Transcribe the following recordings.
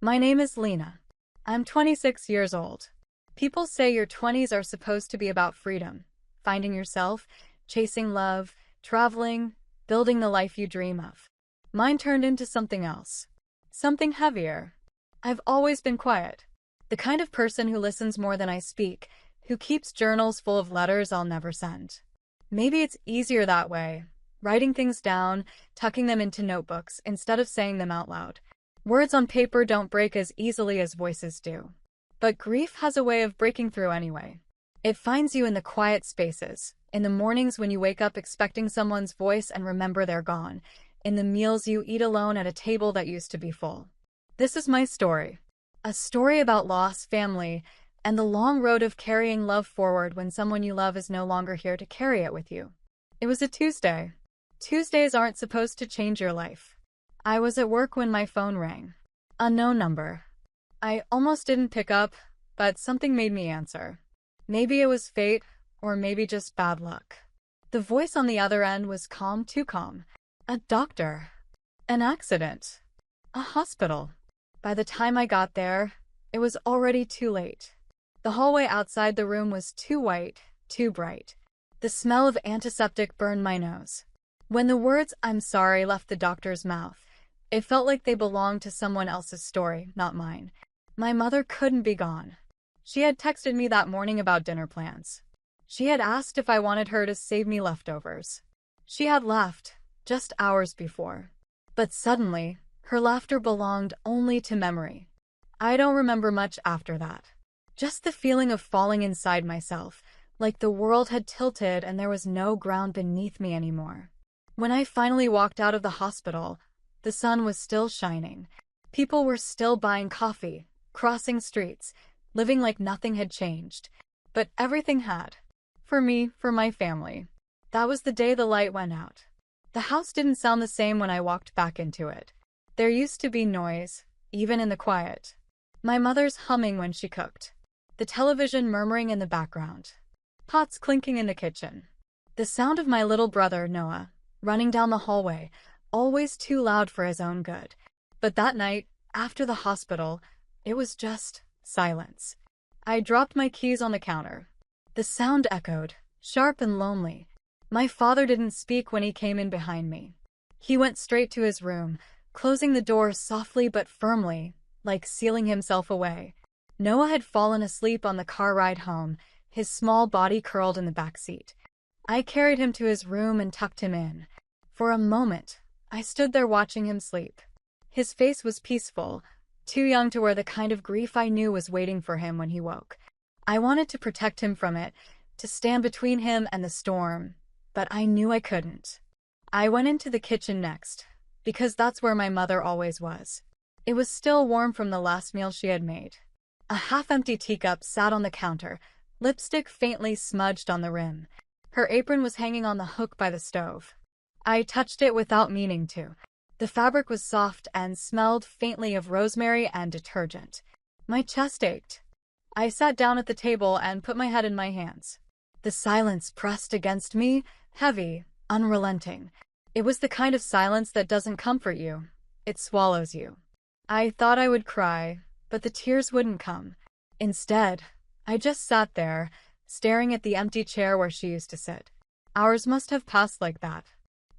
My name is Lena. I'm 26 years old. People say your 20s are supposed to be about freedom, finding yourself, chasing love, traveling, building the life you dream of. Mine turned into something else. Something heavier. I've always been quiet. The kind of person who listens more than I speak, who keeps journals full of letters I'll never send. Maybe it's easier that way, writing things down, tucking them into notebooks instead of saying them out loud. Words on paper don't break as easily as voices do. But grief has a way of breaking through anyway. It finds you in the quiet spaces, in the mornings when you wake up expecting someone's voice and remember they're gone, in the meals you eat alone at a table that used to be full. This is my story. A story about loss, family, and the long road of carrying love forward when someone you love is no longer here to carry it with you. It was a Tuesday. Tuesdays aren't supposed to change your life. I was at work when my phone rang. Unknown number. I almost didn't pick up, but something made me answer. Maybe it was fate, or maybe just bad luck. The voice on the other end was calm, too calm. A doctor. An accident. A hospital. By the time I got there, it was already too late. The hallway outside the room was too white, too bright. The smell of antiseptic burned my nose. When the words "I'm sorry" left the doctor's mouth, it felt like they belonged to someone else's story, not mine. My mother couldn't be gone. She had texted me that morning about dinner plans. She had asked if I wanted her to save me leftovers. She had left, just hours before. But suddenly, her laughter belonged only to memory. I don't remember much after that. Just the feeling of falling inside myself, like the world had tilted and there was no ground beneath me anymore. When I finally walked out of the hospital, the sun was still shining. People were still buying coffee, crossing streets, living like nothing had changed. But everything had. For me, for my family. That was the day the light went out. The house didn't sound the same when I walked back into it. There used to be noise, even in the quiet. My mother's humming when she cooked. The television murmuring in the background. Pots clinking in the kitchen. The sound of my little brother, Noah, running down the hallway, always too loud for his own good. But that night, after the hospital, it was just silence. I dropped my keys on the counter. The sound echoed, sharp and lonely. My father didn't speak when he came in behind me. He went straight to his room, closing the door softly but firmly, like sealing himself away. Noah had fallen asleep on the car ride home, his small body curled in the back seat. I carried him to his room and tucked him in. For a moment, I stood there watching him sleep. His face was peaceful, too young to wear the kind of grief I knew was waiting for him when he woke. I wanted to protect him from it, to stand between him and the storm, but I knew I couldn't. I went into the kitchen next, because that's where my mother always was. It was still warm from the last meal she had made. A half-empty teacup sat on the counter, lipstick faintly smudged on the rim. Her apron was hanging on the hook by the stove. I touched it without meaning to. The fabric was soft and smelled faintly of rosemary and detergent. My chest ached. I sat down at the table and put my head in my hands. The silence pressed against me, heavy, unrelenting. It was the kind of silence that doesn't comfort you. It swallows you. I thought I would cry, but the tears wouldn't come. Instead, I just sat there, staring at the empty chair where she used to sit. Hours must have passed like that.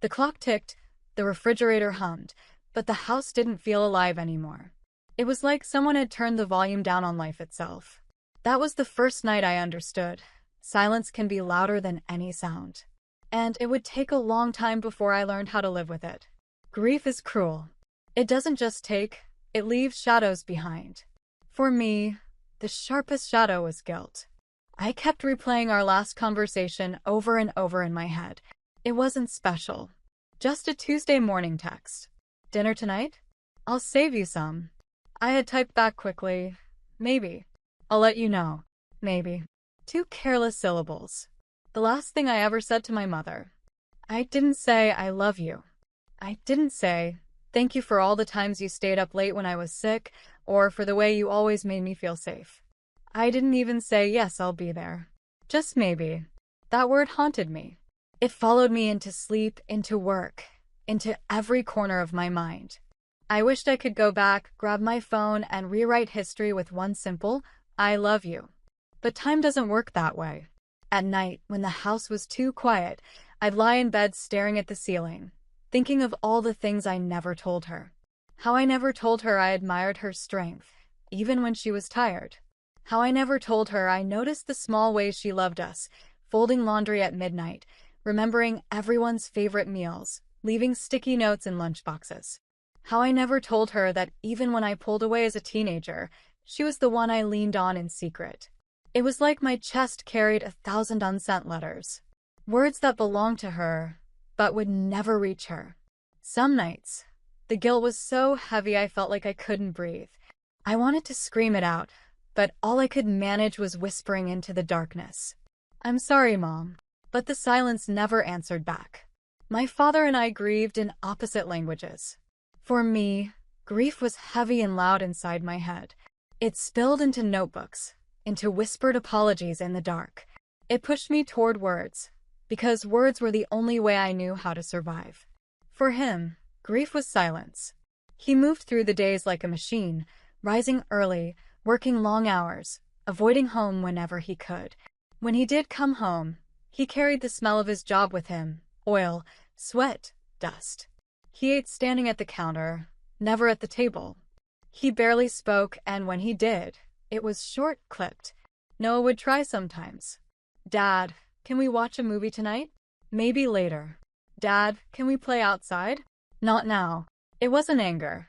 The clock ticked, the refrigerator hummed, but the house didn't feel alive anymore. It was like someone had turned the volume down on life itself. That was the first night I understood. Silence can be louder than any sound. And it would take a long time before I learned how to live with it. Grief is cruel. It doesn't just take, it leaves shadows behind. For me, the sharpest shadow was guilt. I kept replaying our last conversation over and over in my head. It wasn't special. Just a Tuesday morning text. Dinner tonight? I'll save you some. I had typed back quickly. Maybe. I'll let you know. Maybe. 2 careless syllables. The last thing I ever said to my mother. I didn't say I love you. I didn't say thank you for all the times you stayed up late when I was sick, or for the way you always made me feel safe. I didn't even say yes, I'll be there. Just maybe. That word haunted me. It followed me into sleep, into work, into every corner of my mind. I wished I could go back, grab my phone, and rewrite history with one simple, I love you. But time doesn't work that way. At night, when the house was too quiet, I'd lie in bed staring at the ceiling, thinking of all the things I never told her. How I never told her I admired her strength, even when she was tired. How I never told her I noticed the small ways she loved us, folding laundry at midnight, remembering everyone's favorite meals, leaving sticky notes in lunchboxes. How I never told her that even when I pulled away as a teenager, she was the one I leaned on in secret. It was like my chest carried 1,000 unsent letters. Words that belonged to her, but would never reach her. Some nights, the guilt was so heavy I felt like I couldn't breathe. I wanted to scream it out, but all I could manage was whispering into the darkness. I'm sorry, Mom. But the silence never answered back. My father and I grieved in opposite languages. For me, grief was heavy and loud inside my head. It spilled into notebooks, into whispered apologies in the dark. It pushed me toward words, because words were the only way I knew how to survive. For him, grief was silence. He moved through the days like a machine, rising early, working long hours, avoiding home whenever he could. When he did come home, he carried the smell of his job with him, oil, sweat, dust. He ate standing at the counter, never at the table. He barely spoke, and when he did, it was short-clipped. Noah would try sometimes. Dad, can we watch a movie tonight? Maybe later. Dad, can we play outside? Not now. It wasn't anger.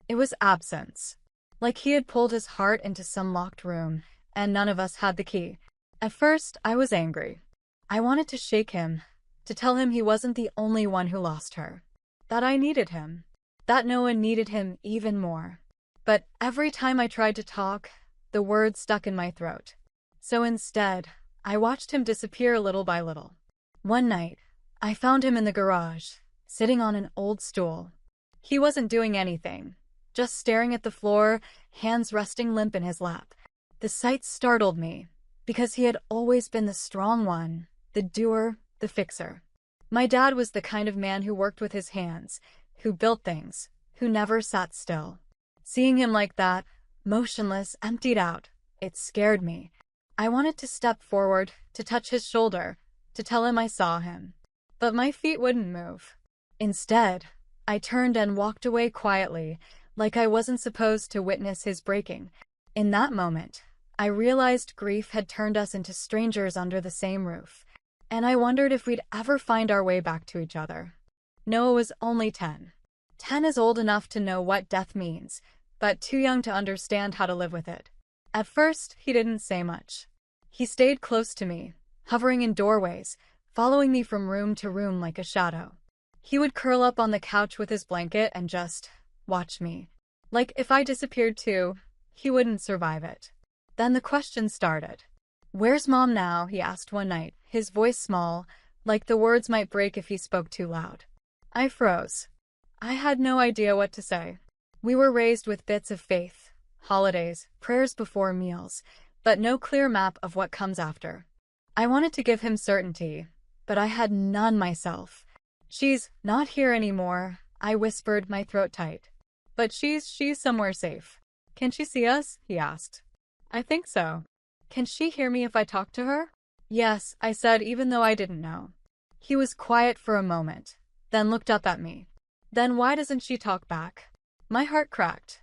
It was absence. Like he had pulled his heart into some locked room, and none of us had the key. At first, I was angry. I wanted to shake him, to tell him he wasn't the only one who lost her. That I needed him. That Noah needed him even more. But every time I tried to talk, the words stuck in my throat. So instead, I watched him disappear little by little. One night, I found him in the garage, sitting on an old stool. He wasn't doing anything, just staring at the floor, hands resting limp in his lap. The sight startled me, because he had always been the strong one, the doer, the fixer. My dad was the kind of man who worked with his hands, who built things, who never sat still. Seeing him like that, motionless, emptied out, it scared me. I wanted to step forward, to touch his shoulder, to tell him I saw him. But my feet wouldn't move. Instead, I turned and walked away quietly, like I wasn't supposed to witness his breaking. In that moment, I realized grief had turned us into strangers under the same roof, and I wondered if we'd ever find our way back to each other. Noah was only 10. 10 is old enough to know what death means, but too young to understand how to live with it. At first, he didn't say much. He stayed close to me, hovering in doorways, following me from room to room like a shadow. He would curl up on the couch with his blanket and just watch me. Like if I disappeared too, he wouldn't survive it. Then the question started. "Where's Mom now?" he asked one night, his voice small, like the words might break if he spoke too loud. I froze. I had no idea what to say. We were raised with bits of faith, holidays, prayers before meals, but no clear map of what comes after. I wanted to give him certainty, but I had none myself. "She's not here anymore," I whispered, my throat tight. "But she's somewhere safe." "Can she see us?" he asked. "I think so." "Can she hear me if I talk to her?" "Yes," I said, even though I didn't know. He was quiet for a moment, then looked up at me. "Then why doesn't she talk back?" My heart cracked.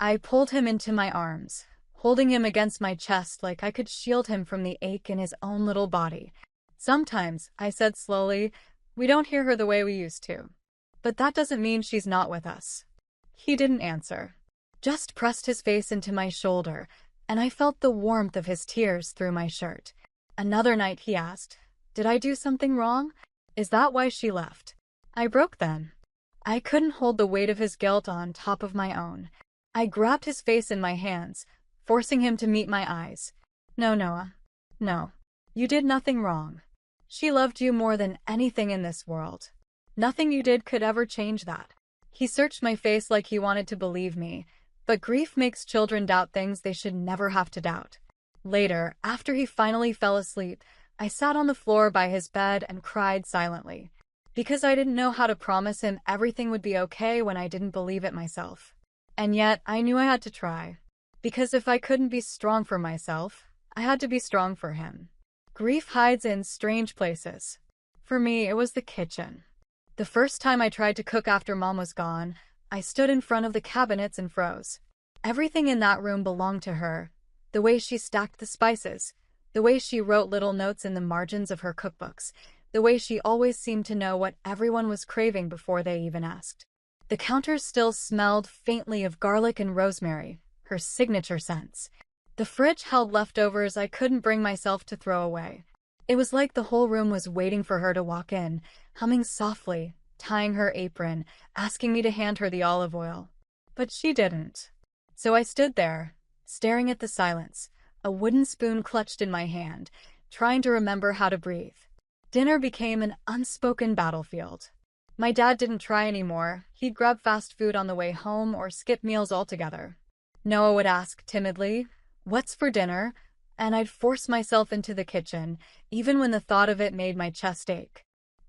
I pulled him into my arms, holding him against my chest like I could shield him from the ache in his own little body. "Sometimes," I said slowly, "we don't hear her the way we used to. But that doesn't mean she's not with us." He didn't answer, just pressed his face into my shoulder, and I felt the warmth of his tears through my shirt. Another night he asked, "Did I do something wrong? Is that why she left?" I broke then. I couldn't hold the weight of his guilt on top of my own. I grabbed his face in my hands, forcing him to meet my eyes. "No, Noah. No. You did nothing wrong. She loved you more than anything in this world. Nothing you did could ever change that." He searched my face like he wanted to believe me, but grief makes children doubt things they should never have to doubt. Later, after he finally fell asleep, I sat on the floor by his bed and cried silently. Because I didn't know how to promise him everything would be okay when I didn't believe it myself. And yet, I knew I had to try. Because if I couldn't be strong for myself, I had to be strong for him. Grief hides in strange places. For me, it was the kitchen. The first time I tried to cook after Mom was gone, I stood in front of the cabinets and froze. Everything in that room belonged to her. The way she stacked the spices, the way she wrote little notes in the margins of her cookbooks, the way she always seemed to know what everyone was craving before they even asked. The counters still smelled faintly of garlic and rosemary, her signature scents. The fridge held leftovers I couldn't bring myself to throw away. It was like the whole room was waiting for her to walk in, humming softly, tying her apron, asking me to hand her the olive oil. But she didn't. So I stood there, staring at the silence, a wooden spoon clutched in my hand, trying to remember how to breathe. Dinner became an unspoken battlefield. My dad didn't try anymore. He'd grab fast food on the way home or skip meals altogether. Noah would ask timidly, "What's for dinner?" And I'd force myself into the kitchen, even when the thought of it made my chest ache.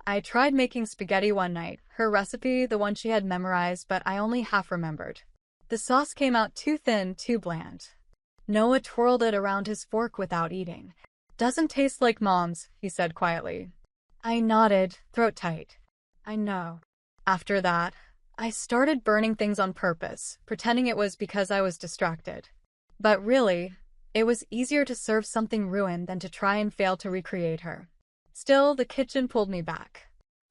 I tried making spaghetti one night, her recipe, the one she had memorized, but I only half remembered. The sauce came out too thin, too bland. Noah twirled it around his fork without eating. "Doesn't taste like Mom's," he said quietly. I nodded, throat tight. I know. After that, I started burning things on purpose, pretending it was because I was distracted. But really, it was easier to serve something ruined than to try and fail to recreate her. Still, the kitchen pulled me back.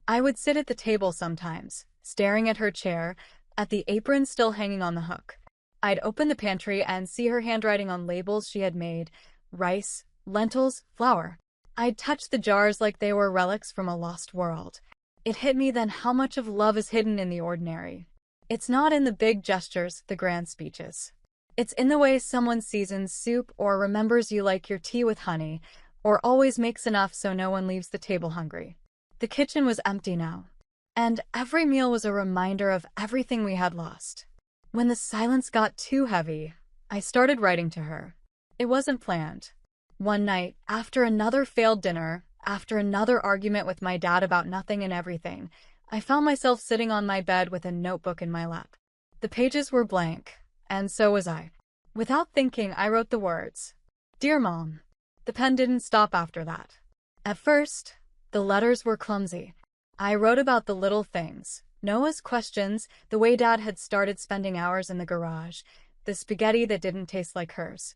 I would sit at the table sometimes, staring at her chair, at the apron still hanging on the hook. I'd open the pantry and see her handwriting on labels she had made: rice, lentils, flour. I'd touch the jars like they were relics from a lost world. It hit me then how much of love is hidden in the ordinary. It's not in the big gestures, the grand speeches. It's in the way someone seasons soup or remembers you like your tea with honey, or always makes enough so no one leaves the table hungry. The kitchen was empty now, and every meal was a reminder of everything we had lost. When the silence got too heavy, I started writing to her. It wasn't planned. One night, after another failed dinner, after another argument with my dad about nothing and everything, I found myself sitting on my bed with a notebook in my lap. The pages were blank, and so was I. Without thinking, I wrote the words, "Dear Mom." The pen didn't stop after that. At first, the letters were clumsy. I wrote about the little things, Noah's questions, the way Dad had started spending hours in the garage, the spaghetti that didn't taste like hers.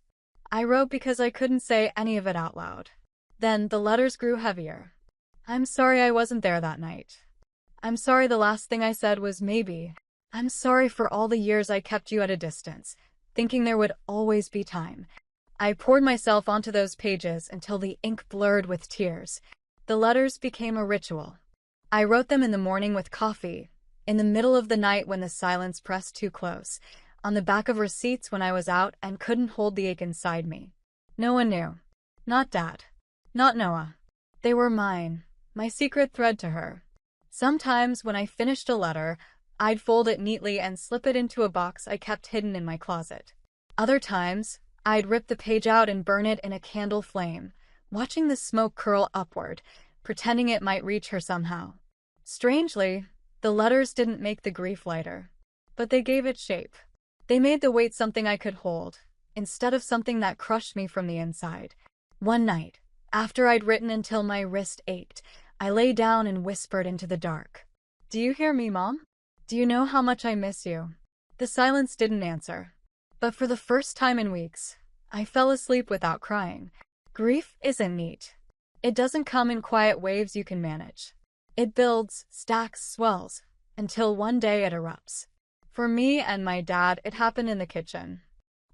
I wrote because I couldn't say any of it out loud. Then the letters grew heavier. "I'm sorry I wasn't there that night. I'm sorry the last thing I said was maybe. I'm sorry for all the years I kept you at a distance, thinking there would always be time." I poured myself onto those pages until the ink blurred with tears. The letters became a ritual. I wrote them in the morning with coffee, in the middle of the night when the silence pressed too close, on the back of receipts when I was out and couldn't hold the ache inside me. No one knew. Not Dad. Not Noah. They were mine, my secret thread to her. Sometimes when I finished a letter, I'd fold it neatly and slip it into a box I kept hidden in my closet. Other times, I'd rip the page out and burn it in a candle flame, watching the smoke curl upward, pretending it might reach her somehow. Strangely, the letters didn't make the grief lighter, but they gave it shape. They made the weight something I could hold, instead of something that crushed me from the inside. One night, after I'd written until my wrist ached, I lay down and whispered into the dark. "Do you hear me, Mom? Do you know how much I miss you?" The silence didn't answer. But for the first time in weeks, I fell asleep without crying. Grief isn't neat. It doesn't come in quiet waves you can manage. It builds, stacks, swells, until one day it erupts. For me and my dad, it happened in the kitchen.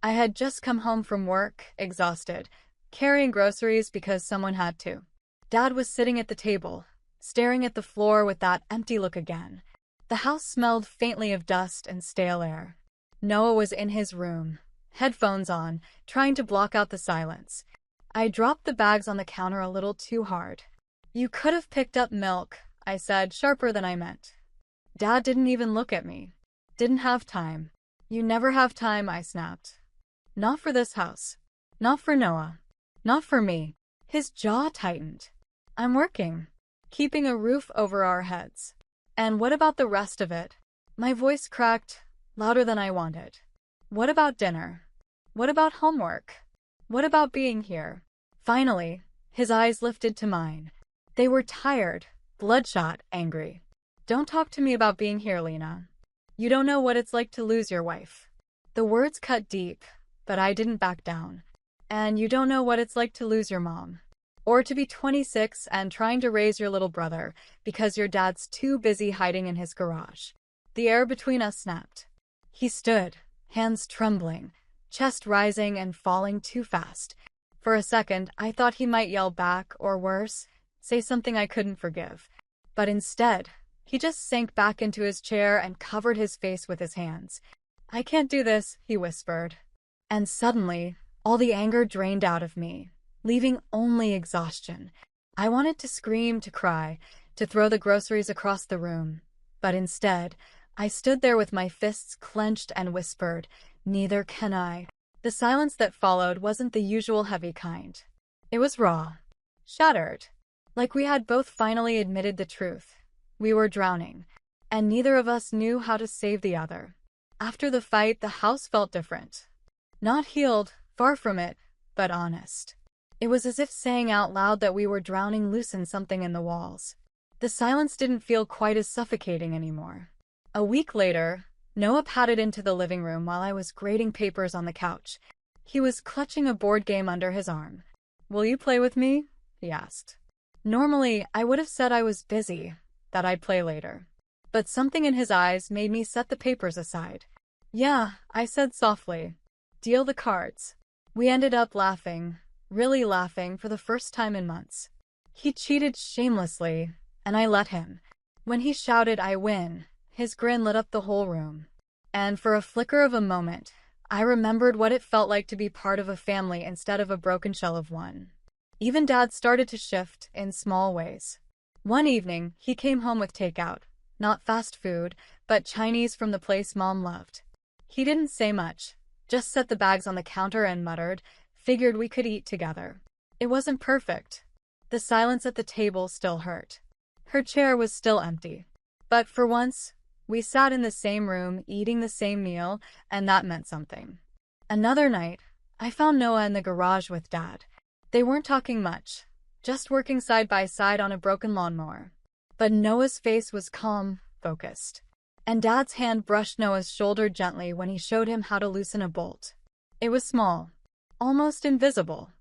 I had just come home from work, exhausted, carrying groceries because someone had to. Dad was sitting at the table, staring at the floor with that empty look again. The house smelled faintly of dust and stale air. Noah was in his room, headphones on, trying to block out the silence. I dropped the bags on the counter a little too hard. "You could have picked up milk," I said, sharper than I meant. Dad didn't even look at me. "Didn't have time." "You never have time," I snapped. "Not for this house. Not for Noah. Not for me." His jaw tightened. "I'm working." keeping a roof over our heads. And what about the rest of it? My voice cracked, louder than I wanted. What about dinner? What about homework? What about being here? Finally, his eyes lifted to mine. They were tired, bloodshot, angry. Don't talk to me about being here, Lena. You don't know what it's like to lose your wife. The words cut deep, but I didn't back down. And you don't know what it's like to lose your mom. Or to be 26 and trying to raise your little brother because your dad's too busy hiding in his garage. The air between us snapped. He stood, hands trembling, chest rising and falling too fast. For a second, I thought he might yell back, or worse, say something I couldn't forgive. But instead, he just sank back into his chair and covered his face with his hands. I can't do this, he whispered. And suddenly, all the anger drained out of me, leaving only exhaustion. I wanted to scream, to cry, to throw the groceries across the room. But instead, I stood there with my fists clenched and whispered, "Neither can I." The silence that followed wasn't the usual heavy kind. It was raw, shattered, like we had both finally admitted the truth. We were drowning, and neither of us knew how to save the other. After the fight, the house felt different. Not healed, far from it, but honest. It was as if saying out loud that we were drowning loosened something in the walls. The silence didn't feel quite as suffocating anymore. A week later, Noah padded into the living room while I was grading papers on the couch. He was clutching a board game under his arm. "Will you play with me?" he asked. Normally, I would have said I was busy, that I'd play later. But something in his eyes made me set the papers aside. "Yeah," I said softly. "Deal the cards." We ended up laughing, really laughing for the first time in months. He cheated shamelessly, and I let him. When he shouted, "I win," his grin lit up the whole room. And for a flicker of a moment, I remembered what it felt like to be part of a family instead of a broken shell of one. Even Dad started to shift in small ways. One evening, he came home with takeout, not fast food, but Chinese from the place Mom loved. He didn't say much, just set the bags on the counter and muttered, "Figured we could eat together." It wasn't perfect. The silence at the table still hurt. Her chair was still empty. But for once, we sat in the same room, eating the same meal, and that meant something. Another night, I found Noah in the garage with Dad. They weren't talking much, just working side by side on a broken lawnmower. But Noah's face was calm, focused. And Dad's hand brushed Noah's shoulder gently when he showed him how to loosen a bolt. It was small, almost invisible,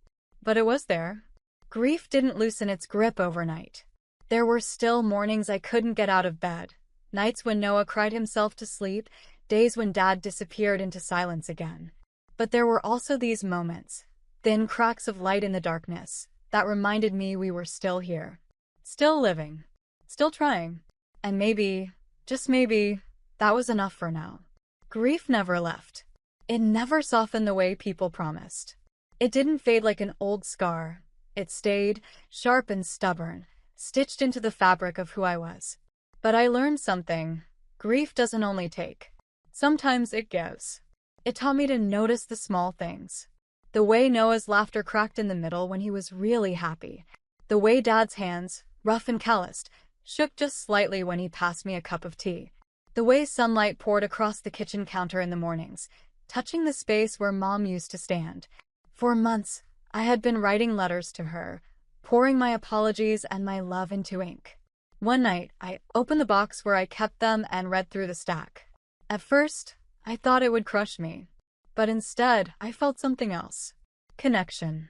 but it was there. Grief didn't loosen its grip overnight. There were still mornings I couldn't get out of bed, nights when Noah cried himself to sleep, days when Dad disappeared into silence again. But there were also these moments, thin cracks of light in the darkness, that reminded me we were still here. Still living. Still trying. And maybe, just maybe, that was enough for now. Grief never left. It never softened the way people promised. It didn't fade like an old scar. It stayed, sharp and stubborn, stitched into the fabric of who I was. But I learned something. Grief doesn't only take. Sometimes it gives. It taught me to notice the small things. The way Noah's laughter cracked in the middle when he was really happy. The way Dad's hands, rough and calloused, shook just slightly when he passed me a cup of tea. The way sunlight poured across the kitchen counter in the mornings, touching the space where Mom used to stand. For months, I had been writing letters to her, pouring my apologies and my love into ink. One night, I opened the box where I kept them and read through the stack. At first, I thought it would crush me. But instead, I felt something else. Connection.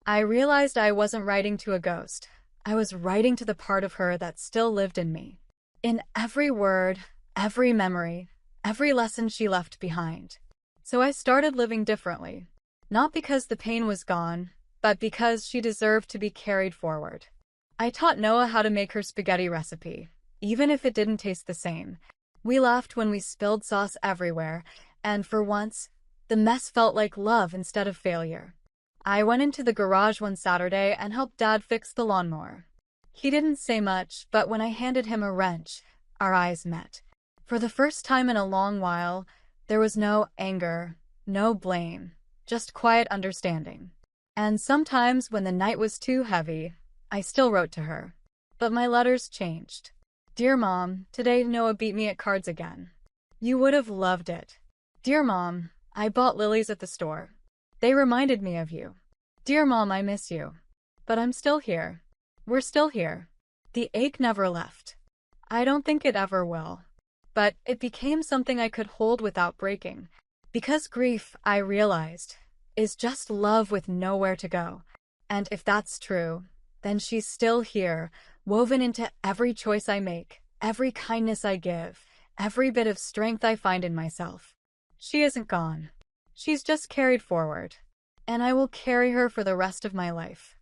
I realized I wasn't writing to a ghost. I was writing to the part of her that still lived in me. In every word, every memory, every lesson she left behind. So I started living differently. Not because the pain was gone, but because she deserved to be carried forward. I taught Noah how to make her spaghetti recipe, even if it didn't taste the same. We laughed when we spilled sauce everywhere, and for once, the mess felt like love instead of failure. I went into the garage one Saturday and helped Dad fix the lawnmower. He didn't say much, but when I handed him a wrench, our eyes met. For the first time in a long while, there was no anger, no blame, just quiet understanding. And sometimes when the night was too heavy, I still wrote to her. But my letters changed. Dear Mom, today Noah beat me at cards again. You would have loved it. Dear Mom, I bought lilies at the store. They reminded me of you. Dear Mom, I miss you. But I'm still here. We're still here. The ache never left. I don't think it ever will. But it became something I could hold without breaking. Because grief, I realized, is just love with nowhere to go. And if that's true, then she's still here, woven into every choice I make, every kindness I give, every bit of strength I find in myself. She isn't gone. She's just carried forward. And I will carry her for the rest of my life.